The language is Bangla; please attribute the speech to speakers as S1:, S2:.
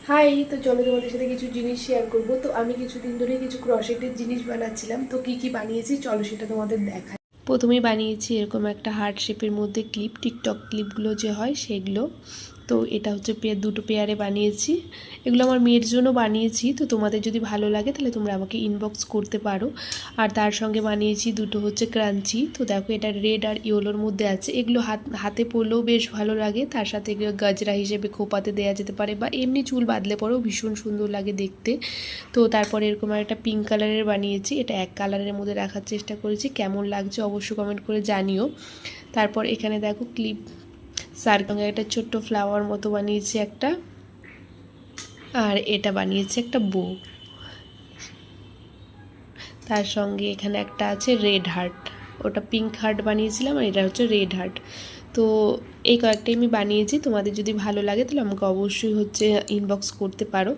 S1: হাই, তো চলো তোমাদের সাথে কিছু জিনিস শেয়ার করব। তো আমি কিছুদিন ধরে কিছু ক্রোশেটের জিনিস বানাচ্ছিলাম, তো কি কি বানিয়েছি চলো সেটা তোমাদের দেখাই। প্রথমেই বানিয়েছি এরকম একটা হার্ট শেপের মধ্যে ক্লিপ, টিকটক ক্লিপগুলো যে হয় সেগুলো। তো এটা হচ্ছে দুটো পেয়ারে বানিয়েছি। এগুলো আমার মেয়ের জন্য বানিয়েছি, তো তোমাদের যদি ভালো লাগে তাহলে তোমরা আমাকে ইনবক্স করতে পারো। আর তার সঙ্গে বানিয়েছি দুটো হচ্ছে ক্রাঞ্চি। তো দেখো এটা রেড আর ইয়েলোর মধ্যে আছে। এগুলো হাতে পরলেও বেশ ভালো লাগে, তার সাথে এগুলো গজরা হিসেবে খোপাতে দেওয়া যেতে পারে বা এমনি চুল বাঁধলে পরেও ভীষণ সুন্দর লাগে দেখতে। তো তারপরে এরকম একটা পিঙ্ক কালারের বানিয়েছি, এটা এক কালারের মধ্যে রাখার চেষ্টা করেছি। কেমন লাগছে অবশ্যই কমেন্ট করে জানিও। তারপর এখানে দেখো ক্লিপ সার্কেলের একটা ছোট্ট ফ্লাওয়ার মতো বানিয়েছি একটা, আর এটা বানিয়েছি একটা বো। তার সঙ্গে এখানে একটা আছে রেড হার্ট, ওটা পিঙ্ক হার্ট বানিয়েছিলাম আর এটা হচ্ছে রেড হার্ট। তো এই কয়েকটাই আমি বানিয়েছি, তোমাদের যদি ভালো লাগে তাহলে আমাকে অবশ্যই হচ্ছে ইনবক্স করতে পারো।